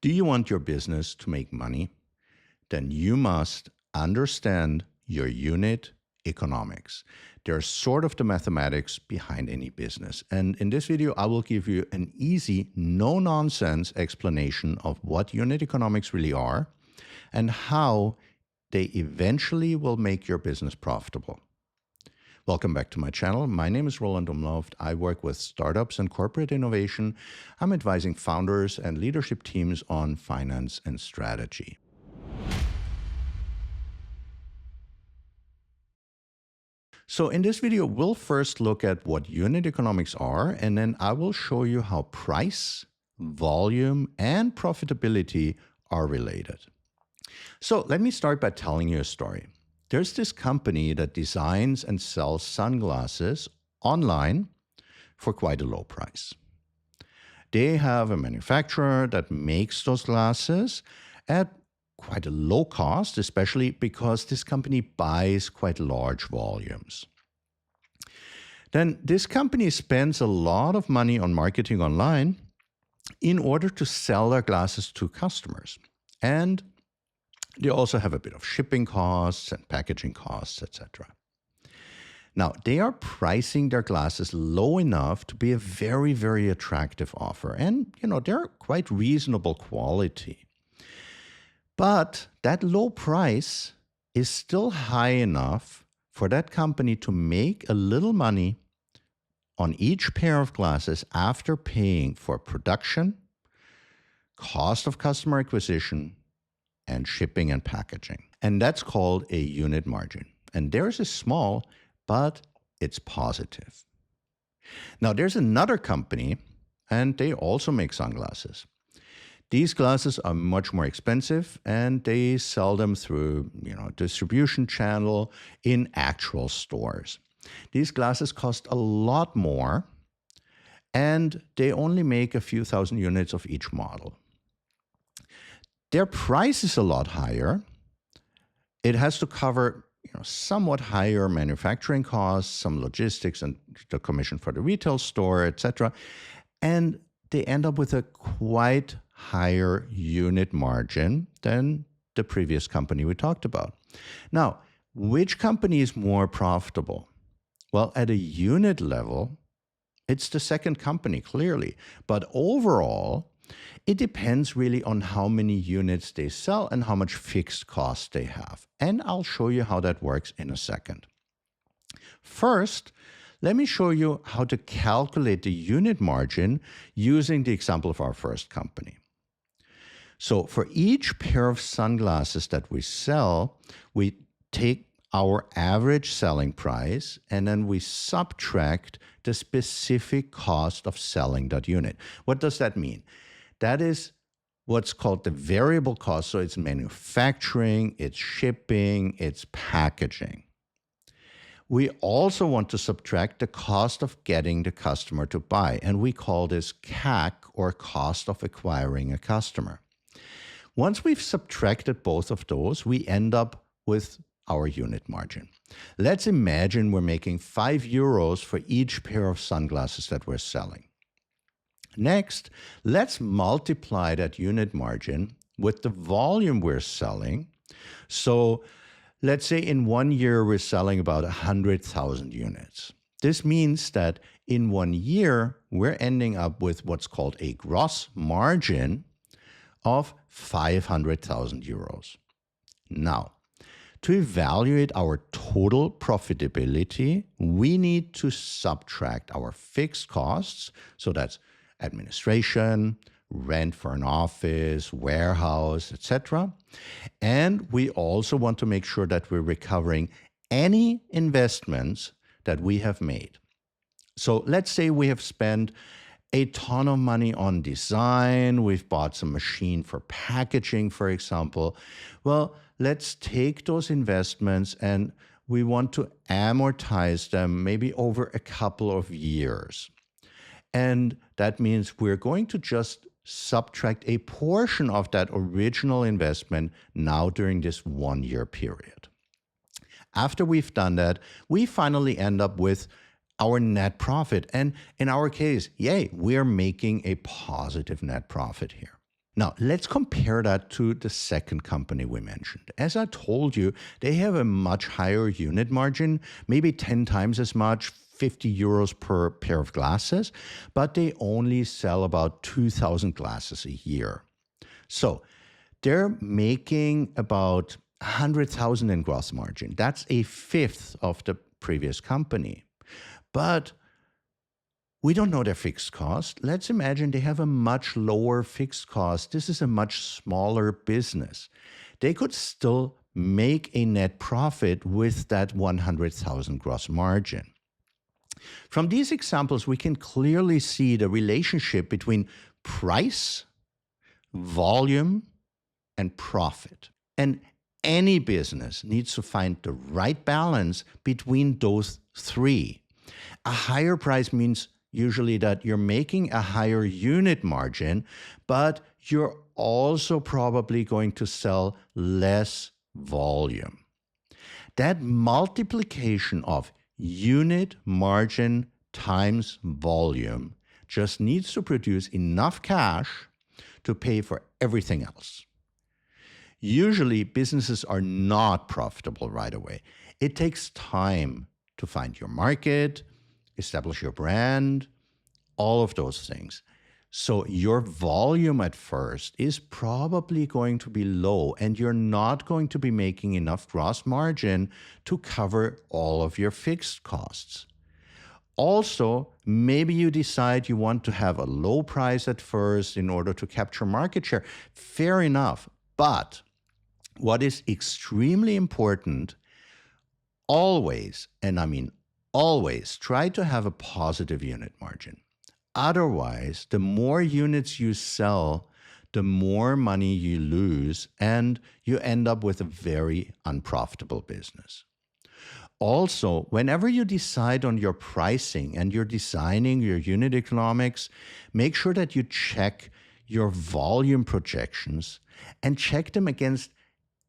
Do you want your business to make money? Then you must understand your unit economics. They're sort of the mathematics behind any business. And in this video, I will give you an easy, no-nonsense explanation of what unit economics really are and how they eventually will make your business profitable. Welcome back to my channel. My name is 𝘃𝗀𝘀'𝘀. I work with startups and corporate innovation. I'm advising founders and leadership teams on finance and strategy. So in this video, we'll first look at what unit economics are, and then I will show you how price, volume, and profitability are related. So let me start by telling you a story. There's this company that designs and sells sunglasses online for quite a low price. They have a manufacturer that makes those glasses at quite a low cost, especially because this company buys quite large volumes. Then this company spends a lot of money on marketing online in order to sell their glasses to customers. And they also have a bit of shipping costs and packaging costs, etc. Now, they are pricing their glasses low enough to be a very, very attractive offer. And, they're quite reasonable quality. But that low price is still high enough for that company to make a little money on each pair of glasses after paying for production, cost of customer acquisition, and shipping and packaging. And that's called a unit margin. And theirs is small, but it's positive. Now, there's another company, and they also make sunglasses. These glasses are much more expensive, and they sell them through, distribution channel in actual stores. These glasses cost a lot more, and they only make a few thousand units of each model. Their price is a lot higher. It has to cover somewhat higher manufacturing costs, some logistics and the commission for the retail store, etc. And they end up with a quite higher unit margin than the previous company we talked about. Now, which company is more profitable? Well, at a unit level, it's the second company, clearly. But overall, it depends really on how many units they sell and how much fixed cost they have. And I'll show you how that works in a second. First, let me show you how to calculate the unit margin using the example of our first company. So for each pair of sunglasses that we sell, we take our average selling price and then we subtract the specific cost of selling that unit. What does that mean? That is what's called the variable cost. So it's manufacturing, it's shipping, it's packaging. We also want to subtract the cost of getting the customer to buy, and we call this CAC, or cost of acquiring a customer. Once we've subtracted both of those, we end up with our unit margin. Let's imagine we're making €5 for each pair of sunglasses that we're selling. Next, let's multiply that unit margin with the volume we're selling. So let's say in 1 year, we're selling about 100,000 units. This means that in 1 year, we're ending up with what's called a gross margin of €500,000. Now, to evaluate our total profitability, we need to subtract our fixed costs. So that's administration, rent for an office, warehouse, etc. And we also want to make sure that we're recovering any investments that we have made. So let's say we have spent a ton of money on design. We've bought some machine for packaging, for example. Well, let's take those investments and we want to amortize them maybe over a couple of years. And that means we're going to just subtract a portion of that original investment now during this 1 year period. After we've done that, we finally end up with our net profit. And in our case, yay, we're making a positive net profit here. Now, let's compare that to the second company we mentioned. As I told you, they have a much higher unit margin, maybe 10 times as much, 50 euros per pair of glasses, but they only sell about 2,000 glasses a year. So they're making about 100,000 in gross margin. That's a fifth of the previous company. But we don't know their fixed cost. Let's imagine they have a much lower fixed cost. This is a much smaller business. They could still make a net profit with that 100,000 gross margin. From these examples, we can clearly see the relationship between price, volume, and profit. And any business needs to find the right balance between those three. A higher price means usually that you're making a higher unit margin, but you're also probably going to sell less volume. That multiplication of unit margin times volume just needs to produce enough cash to pay for everything else. Usually, businesses are not profitable right away. It takes time to find your market, establish your brand, all of those things. So your volume at first is probably going to be low, and you're not going to be making enough gross margin to cover all of your fixed costs. Also, maybe you decide you want to have a low price at first in order to capture market share. Fair enough. But what is extremely important, always, and I mean always, try to have a positive unit margin. Otherwise, the more units you sell, the more money you lose, and you end up with a very unprofitable business. Also, whenever you decide on your pricing and you're designing your unit economics, make sure that you check your volume projections and check them against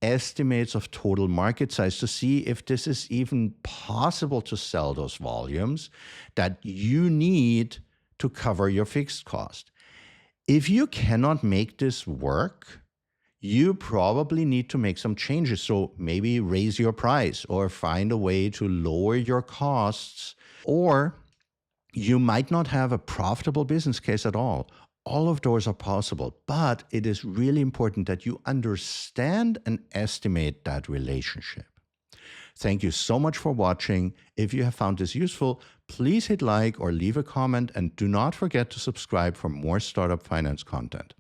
estimates of total market size to see if this is even possible to sell those volumes that you need to cover your fixed cost. If you cannot make this work, you probably need to make some changes. So maybe raise your price or find a way to lower your costs, or you might not have a profitable business case at all. All of those are possible, but it is really important that you understand and estimate that relationship. Thank you so much for watching. If you have found this useful, please hit like or leave a comment, and do not forget to subscribe for more startup finance content.